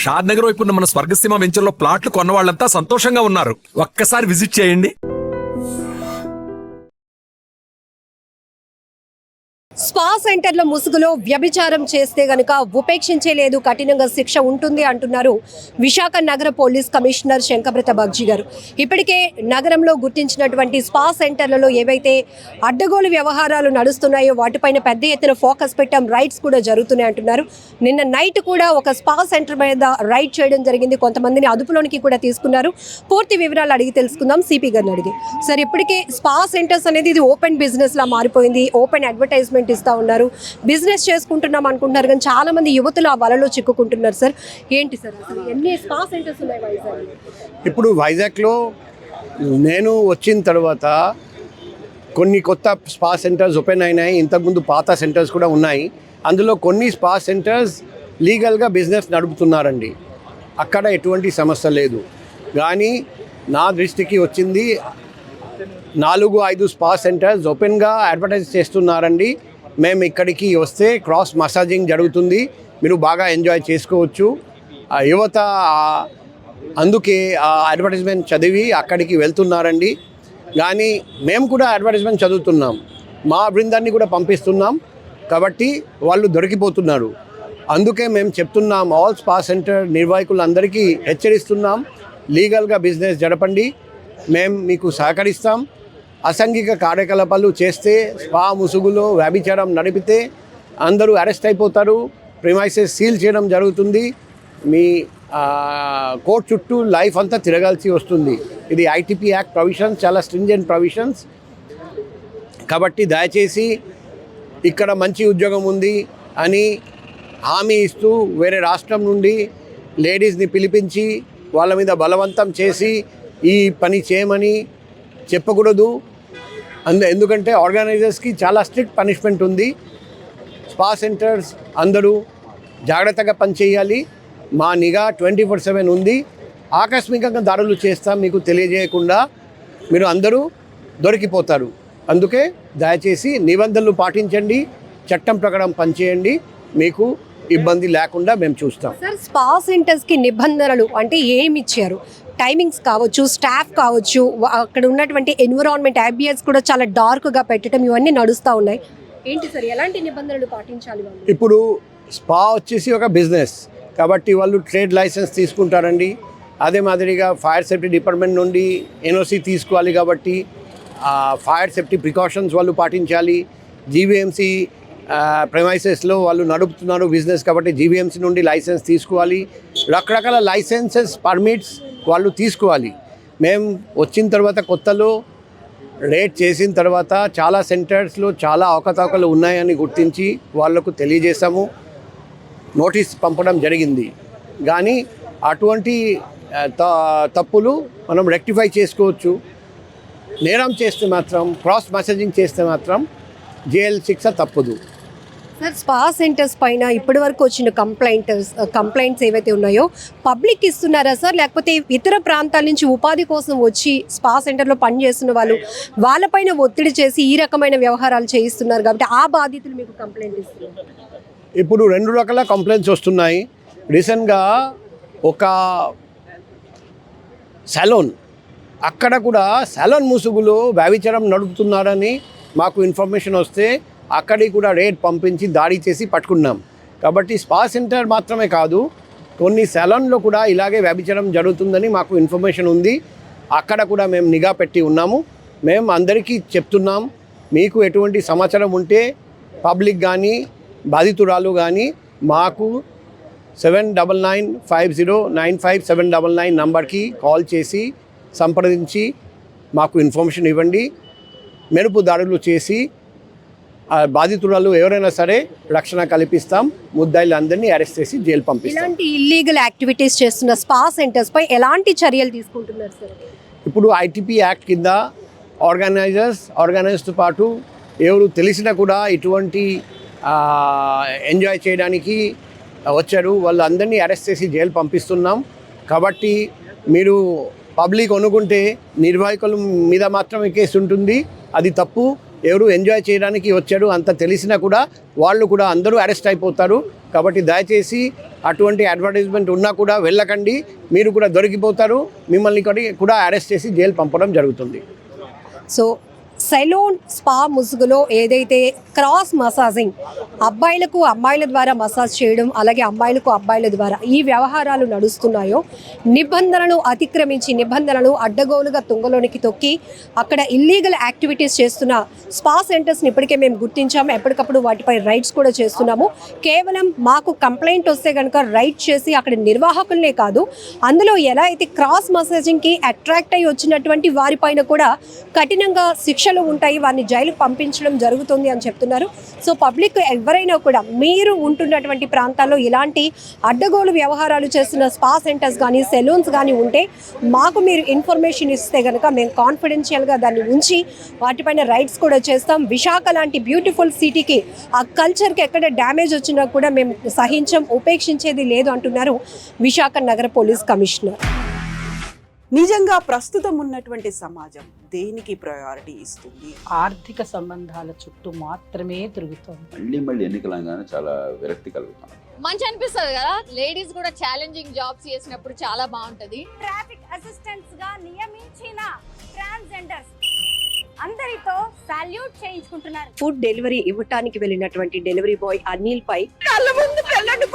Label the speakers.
Speaker 1: షాద్ నగర్ వైపు ఉన్న మన స్వర్గసీమ వెంచర్లో ప్లాట్లు కొన్న వాళ్ళంతా సంతోషంగా ఉన్నారు. ఒక్కసారి విజిట్ చేయండి.
Speaker 2: స్పా సెంటర్ల ముసుగులో వ్యభిచారం చేస్తే గనుక ఉపేక్షించలేదు, కఠినంగా శిక్ష ఉంటుంది అంటున్నారు విశాఖ నగర పోలీస్ కమిషనర్ శంకబ్రత బగ్జీ గారు. ఇప్పటికే నగరంలో గుర్తించినటువంటి స్పా సెంటర్లలో ఏవైతే అడ్డగోలు వ్యవహారాలు నడుస్తున్నాయో వాటిపైన పెద్ద ఎత్తున ఫోకస్ పెట్టాం, రైడ్స్ కూడా జరుగుతున్నాయి అంటున్నారు. నిన్న నైట్ కూడా ఒక స్పా సెంటర్ మీద రైడ్ చేయడం జరిగింది, కొంతమందిని అదుపులోనికి కూడా తీసుకున్నారు. పూర్తి వివరాలు అడిగి తెలుసుకుందాం సిపి గారిని అడిగి. సార్, ఇప్పటికే స్పా సెంటర్స్ అనేది ఇది ఓపెన్ బిజినెస్ లా మారిపోయింది, ఓపెన్ అడ్వర్టైజ్మెంట్ ఇస్తా ఉన్నారు, బిజినెస్ చేసుకుంటున్నాం అనుకుంటున్నారు, కానీ చాలా మంది యువతులు ఆ వలలో చిక్కుకుంటున్నారు. సార్ ఏంటి సార్ అసలు ఎన్ని స్పా సెంటర్స్ ఉన్నాయి వైజాగ్?
Speaker 3: ఇప్పుడు వైజాగ్లో నేను వచ్చిన తర్వాత కొన్ని కొత్త స్పా సెంటర్స్ ఓపెన్ అయినాయి, ఇంతకుముందు పాత సెంటర్స్ కూడా ఉన్నాయి. అందులో కొన్ని స్పా సెంటర్స్ లీగల్గా బిజినెస్ నడుపుతున్నారండి, అక్కడ ఎటువంటి సమస్య లేదు. కానీ నా దృష్టికి వచ్చింది 4-5 స్పా సెంటర్స్ ఓపెన్గా అడ్వర్టైజ్ చేస్తున్నారండి. మేము ఇక్కడికి వస్తే క్రాస్ మసాజింగ్ జరుగుతుంది, మీరు బాగా ఎంజాయ్ చేసుకోవచ్చు. యువత అందుకే ఆ అడ్వర్టైజ్మెంట్ చదివి అక్కడికి వెళ్తున్నారండి. కానీ మేము కూడా అడ్వర్టైజ్మెంట్ చదువుతున్నాం, మా బృందాన్ని కూడా పంపిస్తున్నాం, కాబట్టి వాళ్ళు దొరికిపోతున్నారు. అందుకే మేము చెప్తున్నాం, ఆల్ స్పా సెంటర్ నిర్వాహకులందరికీ హెచ్చరిస్తున్నాం, లీగల్గా బిజినెస్ జరపండి, మేము మీకు సహకరిస్తాం. అసాంఘిక కార్యకలాపాలు చేస్తే, స్పా ముసుగులో వ్యభిచారం నడిపితే అందరూ అరెస్ట్ అయిపోతారు, ప్రిమైసెస్ సీల్ చేయడం జరుగుతుంది, మీ కోర్టు చుట్టూ లైఫ్ అంతా తిరగాల్సి వస్తుంది. ఇది ఐటీపీ యాక్ట్ ప్రొవిజన్స్, చాలా స్ట్రింజెంట్ ప్రొవిజన్స్. కాబట్టి దయచేసి ఇక్కడ మంచి ఉద్యోగం ఉంది అని హామీ ఇస్తూ వేరే రాష్ట్రం నుండి లేడీస్ని పిలిపించి వాళ్ళ మీద బలవంతం చేసి ఈ పని చేయమని చెప్పకూడదు. ఎందుకంటే ఆర్గనైజర్స్కి చాలా స్ట్రిక్ట్ పనిష్మెంట్ ఉంది. స్పా సెంటర్స్ అందరూ జాగ్రత్తగా పనిచేయాలి, మా నిఘా 24/7 ఉంది. ఆకస్మికంగా దాడులు చేస్తాం, మీకు తెలియజేయకుండా మీరు అందరూ దొరికిపోతారు. అందుకే దయచేసి నిబంధనలు పాటించండి, చట్టం ప్రకారం పనిచేయండి, మీకు ఇబ్బంది లేకుండా మేము చూస్తాం.
Speaker 2: సార్, స్పా సెంటర్స్కి నిబంధనలు అంటే ఏమి ఇచ్చారు? టైమింగ్స్ కావచ్చు, స్టాఫ్ కావచ్చు, అక్కడ ఉన్నటువంటి ఎన్విరాన్మెంట్ అంబియన్స్ కూడా చాలా డార్క్గా పెట్టడం, ఇవన్నీ నడుస్తూ ఉన్నాయి. ఏంటి సార్, ఎలాంటి నిబంధనలు పాటించాలి వాళ్ళు?
Speaker 3: ఇప్పుడు స్పా వచ్చేసి ఒక బిజినెస్ కాబట్టి వాళ్ళు ట్రేడ్ లైసెన్స్ తీసుకుంటారండి. అదే మాదిరిగా ఫైర్ సేఫ్టీ డిపార్ట్మెంట్ నుండి ఎన్ఓసి తీసుకోవాలి, కాబట్టి ఫైర్ సేఫ్టీ ప్రికాషన్స్ వాళ్ళు పాటించాలి. జీవీఎంసీ ప్రెమైసెస్లో వాళ్ళు నడుపుతున్నారు బిజినెస్ కాబట్టి జీవీఎంసీ నుండి లైసెన్స్ తీసుకోవాలి. రకరకాల లైసెన్సెస్, పర్మిట్స్ వాళ్ళు తీసుకోవాలి. మేము వచ్చిన తర్వాత కొత్తలో రేట్ చేసిన తర్వాత చాలా సెంటర్స్లో చాలా అవకతవకలు ఉన్నాయని గుర్తించి వాళ్లకు తెలియజేశాము, నోటీస్ పంపడం జరిగింది. కానీ అటువంటి తప్పులు మనం రెక్టిఫై చేసుకోవచ్చు. నేరం చేస్తే మాత్రం, క్రాస్ మెసేజింగ్ చేస్తే మాత్రం జైలు శిక్ష తప్పదు.
Speaker 2: సార్, స్పా సెంటర్స్ పైన ఇప్పటి వరకు వచ్చిన కంప్లైంట్స్ ఏవైతే ఉన్నాయో పబ్లిక్ ఇస్తున్నారా సార్, లేకపోతే ఇతర ప్రాంతాల నుంచి ఉపాధి కోసం వచ్చి స్పా సెంటర్లో పనిచేస్తున్న వాళ్ళు వాళ్ళపైన ఒత్తిడి చేసి ఈ రకమైన వ్యవహారాలు చేయిస్తున్నారు కాబట్టి ఆ బాధితులు మీకు కంప్లైంట్ ఇస్తున్నారు?
Speaker 3: ఇప్పుడు 2 రకాల కంప్లైంట్స్ వస్తున్నాయి. రీసెంట్గా ఒక సెలూన్, అక్కడ కూడా సెలూన్ ముసుగులో వ్యభిచారం నడుపుతున్నారని మాకు ఇన్ఫర్మేషన్ వస్తే అక్కడికి కూడా రేట్ పంపించి దాడి చేసి పట్టుకున్నాం. కాబట్టి స్పా సెంటర్ మాత్రమే కాదు, కొన్ని సెలూన్లో కూడా ఇలాగే వ్యభిచారం జరుగుతుందని మాకు ఇన్ఫర్మేషన్ ఉంది, అక్కడ కూడా మేము నిఘా పెట్టి ఉన్నాము. మేము అందరికీ చెప్తున్నాం, మీకు ఎటువంటి సమాచారం ఉంటే పబ్లిక్ కానీ బాధితురాలు కానీ మాకు 7995095799 నంబర్కి కాల్ చేసి సంప్రదించి మాకు ఇన్ఫర్మేషన్ ఇవ్వండి. మెరుపు దాడులు చేసి బాధితురాలు ఎవరైనా సరే రక్షణ కల్పిస్తాం, ముద్దాయిలందరినీ అరెస్ట్ చేసి జైలు పంపిస్తాం.
Speaker 2: ఇలాంటి ఇల్లీగల్ యాక్టివిటీస్ చేస్తున్న స్పా సెంటర్స్ పై ఎలాంటి చర్యలు తీసుకుంటున్నారు సార్?
Speaker 3: ఇప్పుడు ఐటీపీ యాక్ట్ కింద ఆర్గనైజర్స్తో పాటు ఎవరు తెలిసినా కూడా ఇటువంటి ఎంజాయ్ చేయడానికి వచ్చారు వాళ్ళందరినీ అరెస్ట్ చేసి జైలు పంపిస్తున్నాం. కాబట్టి మీరు పబ్లిక్ అనుకుంటే నిర్వాహకుల మీద మాత్రమే కేసు ఉంటుంది, అది తప్పు. ఎవరు ఎంజాయ్ చేయడానికి వచ్చాడు అంత తెలిసినా కూడా వాళ్ళు కూడా అందరూ అరెస్ట్ అయిపోతారు. కాబట్టి దయచేసి అటువంటి అడ్వర్టైజ్మెంట్ ఉన్నా కూడా వెళ్ళకండి, మీరు కూడా దొరికిపోతారు, మిమ్మల్ని కూడా అరెస్ట్ చేసి జైలు పంపడం జరుగుతుంది.
Speaker 2: సో సెలూన్ స్పా ముసుగులో ఏదైతే క్రాస్ మసాజింగ్ అబ్బాయిలకు అమ్మాయిల ద్వారా మసాజ్ చేయడం, అలాగే అమ్మాయిలకు అబ్బాయిల ద్వారా ఈ వ్యవహారాలు నడుస్తున్నాయో నిబంధనలను అతిక్రమించి నిబంధనలను అడ్డగోలుగా తుంగలోనికి తొక్కి అక్కడ ఇల్లీగల్ యాక్టివిటీస్ చేస్తున్న స్పా సెంటర్స్ని ఇప్పటికే మేము గుర్తించాము. ఎప్పటికప్పుడు వాటిపై రైడ్స్ కూడా చేస్తున్నాము. కేవలం మాకు కంప్లైంట్ వస్తే కనుక రైడ్ చేసి అక్కడ నిర్వాహకులనే కాదు, అందులో ఎలా అయితే క్రాస్ మసాజింగ్కి అట్రాక్ట్ అయ్యి వచ్చినటువంటి వారిపైన కూడా కఠినంగా శిక్షలు ఉంటాయి, వారిని జైలుకు పంపించడం జరుగుతుంది అని చెప్తున్నారు. సో పబ్లిక్ ఎవరైనా కూడా మీరు ఉంటున్నటువంటి ప్రాంతాల్లో ఇలాంటి అడ్డగోలు వ్యవహారాలు చేస్తున్న స్పా సెంటర్స్ కానీ సెలూన్స్ కానీ ఉంటే మాకు మీరు ఇన్ఫర్మేషన్ ఇస్తే కనుక మేము కాన్ఫిడెన్షియల్గా దాన్ని ఉంచి వాటిపైన రైడ్స్ కూడా చేస్తాం. విశాఖ లాంటి బ్యూటిఫుల్ సిటీకి ఆ కల్చర్కి ఎక్కడ డ్యామేజ్ వచ్చినా కూడా మేము సహించం, ఉపేక్షించేది లేదు అంటున్నారు విశాఖ నగర పోలీస్ కమిషనర్.
Speaker 4: నిజంగా ప్రస్తుతం ఉన్నటువంటి సమాజం దేనికి ప్రయారిటీ ఇస్తుంది?
Speaker 5: ఆర్థిక సంబంధాల చుట్టూ మాత్రమే తిరుగుతోంది.
Speaker 6: మళ్ళీ ఎన్నికలంగానే చాలా విరక్తి కలుగుతాం.
Speaker 7: మంచి అనిపిస్తుంది కదా, లేడీస్ కూడా ఛాలెంజింగ్ జాబ్స్ చేసినప్పుడు చాలా బాగుంటది.
Speaker 8: ట్రాఫిక్ అసిస్టెంట్స్ గా నియమించిన ట్రాన్స్జెండర్స్ అందరితో సాల్యూట్ చేయించుకుంటున్నారు.
Speaker 2: ఫుడ్ డెలివరీ ఇవ్వటానికి వెళ్ళినటువంటి డెలివరీ బాయ్ అనిల్ పై
Speaker 4: కళ్ళ ముందు పెళ్ళండి